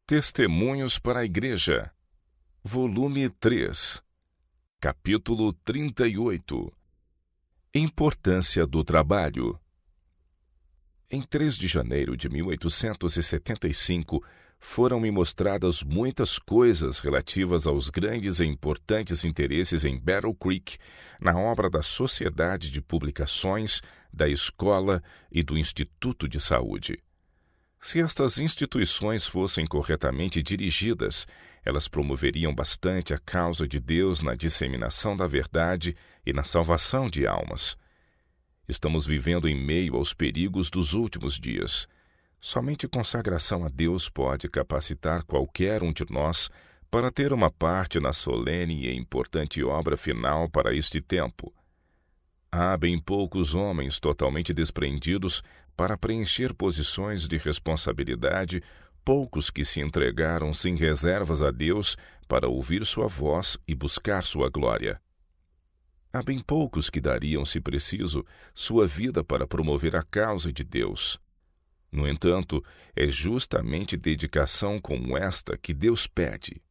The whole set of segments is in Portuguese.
Testemunhos para a Igreja, volume 3, capítulo 38. Importância do trabalho. Em 3 de janeiro de 1875, foram-me mostradas muitas coisas relativas aos grandes e importantes interesses em Battle Creek, na obra da Sociedade de Publicações, da Escola e do Instituto de Saúde. Se estas instituições fossem corretamente dirigidas, elas promoveriam bastante a causa de Deus na disseminação da verdade e na salvação de almas. Estamos vivendo em meio aos perigos dos últimos dias. Somente consagração a Deus pode capacitar qualquer um de nós para ter uma parte na solene e importante obra final para este tempo. Há bem poucos homens totalmente desprendidos para preencher posições de responsabilidade, poucos que se entregaram sem reservas a Deus para ouvir sua voz e buscar sua glória. Há bem poucos que dariam, se preciso, sua vida para promover a causa de Deus. No entanto, é justamente dedicação como esta que Deus pede.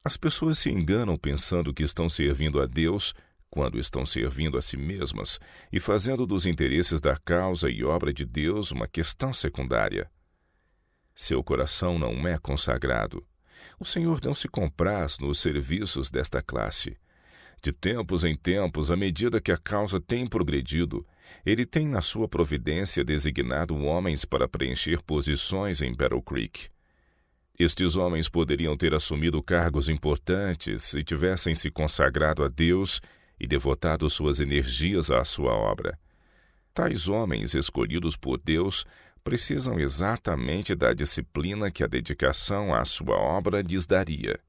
As pessoas se enganam pensando que estão servindo a Deus quando estão servindo a si mesmas e fazendo dos interesses da causa e obra de Deus uma questão secundária. Seu coração não é consagrado. O Senhor não se compraz nos serviços desta classe. De tempos em tempos, à medida que a causa tem progredido, Ele tem na sua providência designado homens para preencher posições em Battle Creek. Estes homens poderiam ter assumido cargos importantes se tivessem se consagrado a Deus e devotado suas energias à sua obra. Tais homens escolhidos por Deus precisam exatamente da disciplina que a dedicação à sua obra lhes daria.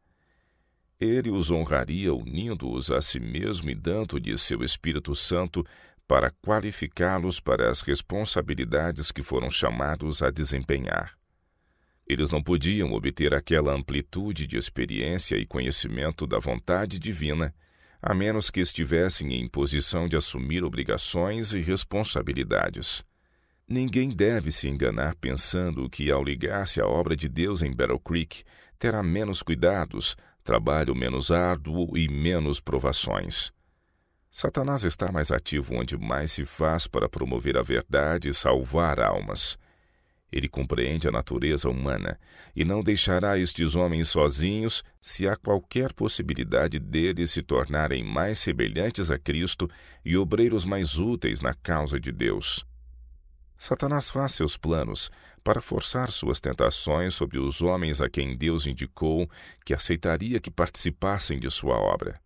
Ele os honraria unindo-os a si mesmo e dando-lhes seu Espírito Santo para qualificá-los para as responsabilidades que foram chamados a desempenhar. Eles não podiam obter aquela amplitude de experiência e conhecimento da vontade divina, a menos que estivessem em posição de assumir obrigações e responsabilidades. Ninguém deve se enganar pensando que, ao ligar-se à obra de Deus em Battle Creek, terá menos cuidados, trabalho menos árduo e menos provações. Satanás está mais ativo onde mais se faz para promover a verdade e salvar almas. Ele compreende a natureza humana e não deixará estes homens sozinhos se há qualquer possibilidade deles se tornarem mais semelhantes a Cristo e obreiros mais úteis na causa de Deus. Satanás faz seus planos para forçar suas tentações sobre os homens a quem Deus indicou que aceitaria que participassem de sua obra.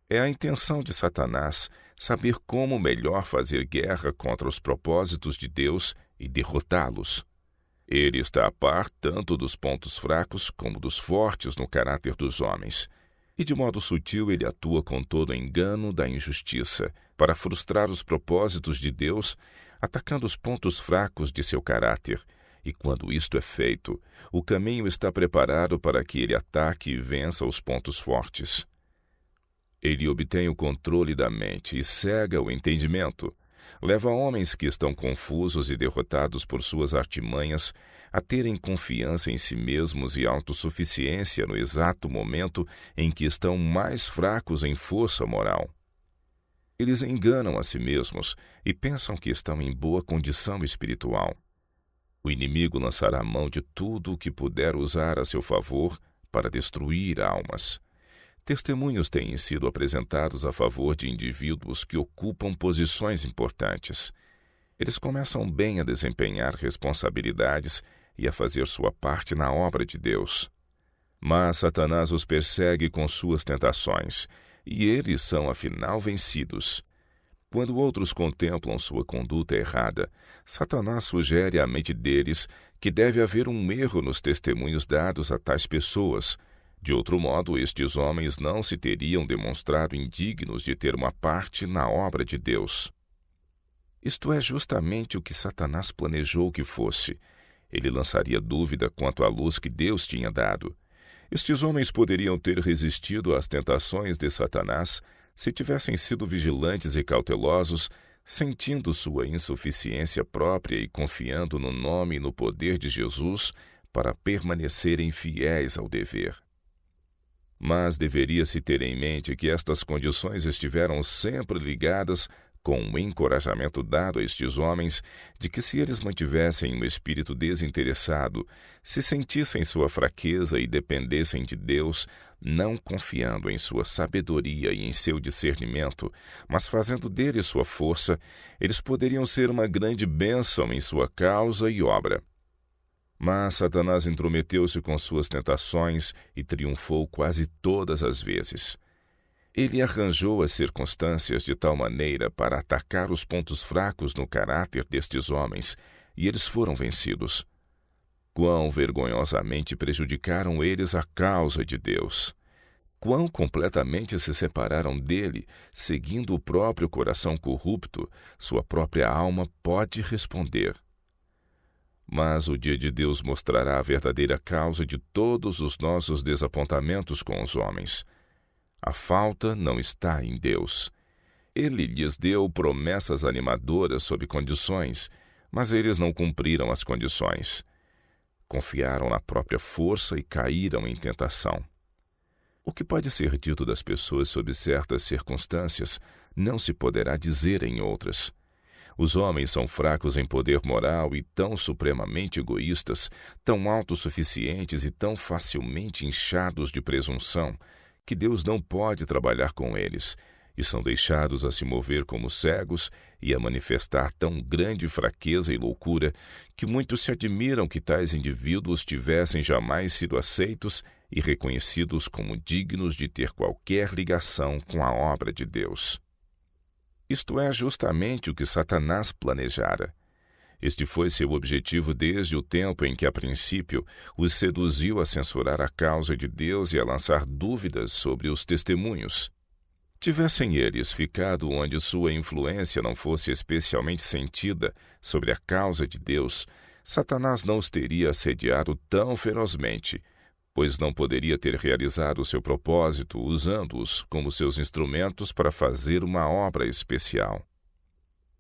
É a intenção de Satanás saber como melhor fazer guerra contra os propósitos de Deus e derrotá-los. Ele está a par tanto dos pontos fracos como dos fortes no caráter dos homens, e de modo sutil ele atua com todo o engano da injustiça para frustrar os propósitos de Deus, atacando os pontos fracos de seu caráter, e quando isto é feito, o caminho está preparado para que ele ataque e vença os pontos fortes. Ele obtém o controle da mente e cega o entendimento. Leva homens que estão confusos e derrotados por suas artimanhas a terem confiança em si mesmos e autossuficiência no exato momento em que estão mais fracos em força moral. Eles enganam a si mesmos e pensam que estão em boa condição espiritual. O inimigo lançará mão de tudo o que puder usar a seu favor para destruir almas. Testemunhos têm sido apresentados a favor de indivíduos que ocupam posições importantes. Eles começam bem a desempenhar responsabilidades e a fazer sua parte na obra de Deus. Mas Satanás os persegue com suas tentações, e eles são afinal vencidos. Quando outros contemplam sua conduta errada, Satanás sugere à mente deles que deve haver um erro nos testemunhos dados a tais pessoas. De outro modo, estes homens não se teriam demonstrado indignos de ter uma parte na obra de Deus. Isto é justamente o que Satanás planejou que fosse. Ele lançaria dúvida quanto à luz que Deus tinha dado. Estes homens poderiam ter resistido às tentações de Satanás se tivessem sido vigilantes e cautelosos, sentindo sua insuficiência própria e confiando no nome e no poder de Jesus para permanecerem fiéis ao dever. Mas deveria-se ter em mente que estas condições estiveram sempre ligadas com o encorajamento dado a estes homens de que, se eles mantivessem um espírito desinteressado, se sentissem sua fraqueza e dependessem de Deus, não confiando em sua sabedoria e em seu discernimento, mas fazendo dele sua força, eles poderiam ser uma grande bênção em sua causa e obra. Mas Satanás intrometeu-se com suas tentações e triunfou quase todas as vezes. Ele arranjou as circunstâncias de tal maneira para atacar os pontos fracos no caráter destes homens, e eles foram vencidos. Quão vergonhosamente prejudicaram eles a causa de Deus! Quão completamente se separaram dele, seguindo o próprio coração corrupto, sua própria alma pode responder. Mas o dia de Deus mostrará a verdadeira causa de todos os nossos desapontamentos com os homens. A falta não está em Deus. Ele lhes deu promessas animadoras sob condições, mas eles não cumpriram as condições. Confiaram na própria força e caíram em tentação. O que pode ser dito das pessoas sob certas circunstâncias não se poderá dizer em outras. Os homens são fracos em poder moral e tão supremamente egoístas, tão autossuficientes e tão facilmente inchados de presunção, que Deus não pode trabalhar com eles, e são deixados a se mover como cegos e a manifestar tão grande fraqueza e loucura que muitos se admiram que tais indivíduos tivessem jamais sido aceitos e reconhecidos como dignos de ter qualquer ligação com a obra de Deus. Isto é justamente o que Satanás planejara. Este foi seu objetivo desde o tempo em que, a princípio, os seduziu a censurar a causa de Deus e a lançar dúvidas sobre os testemunhos. Tivessem eles ficado onde sua influência não fosse especialmente sentida sobre a causa de Deus, Satanás não os teria assediado tão ferozmente, pois não poderia ter realizado seu propósito usando-os como seus instrumentos para fazer uma obra especial.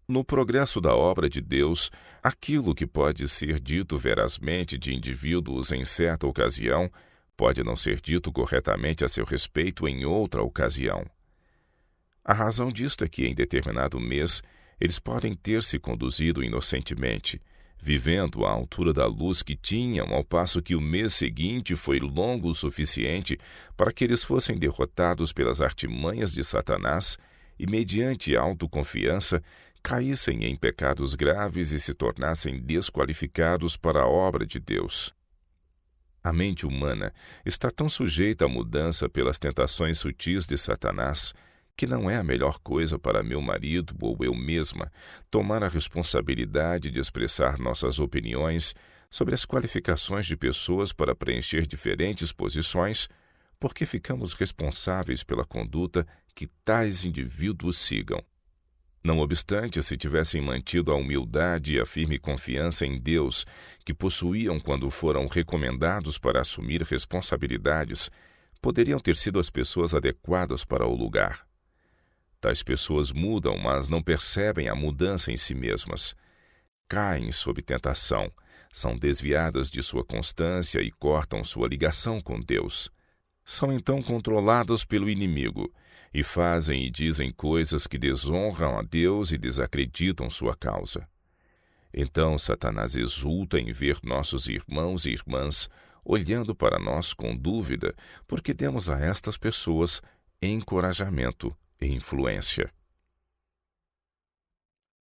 No progresso da obra de Deus, aquilo que pode ser dito verazmente de indivíduos em certa ocasião pode não ser dito corretamente a seu respeito em outra ocasião. A razão disto é que, em determinado mês, eles podem ter se conduzido inocentemente, vivendo à altura da luz que tinham, ao passo que o mês seguinte foi longo o suficiente para que eles fossem derrotados pelas artimanhas de Satanás e, mediante autoconfiança, caíssem em pecados graves e se tornassem desqualificados para a obra de Deus. A mente humana está tão sujeita à mudança pelas tentações sutis de Satanás que não é a melhor coisa para meu marido ou eu mesma tomar a responsabilidade de expressar nossas opiniões sobre as qualificações de pessoas para preencher diferentes posições, porque ficamos responsáveis pela conduta que tais indivíduos sigam. Não obstante, se tivessem mantido a humildade e a firme confiança em Deus que possuíam quando foram recomendados para assumir responsabilidades, poderiam ter sido as pessoas adequadas para o lugar. Tais pessoas mudam, mas não percebem a mudança em si mesmas. Caem sob tentação, são desviadas de sua constância e cortam sua ligação com Deus. São então controladas pelo inimigo e fazem e dizem coisas que desonram a Deus e desacreditam sua causa. Então Satanás exulta em ver nossos irmãos e irmãs olhando para nós com dúvida, porque demos a estas pessoas encorajamento e influência.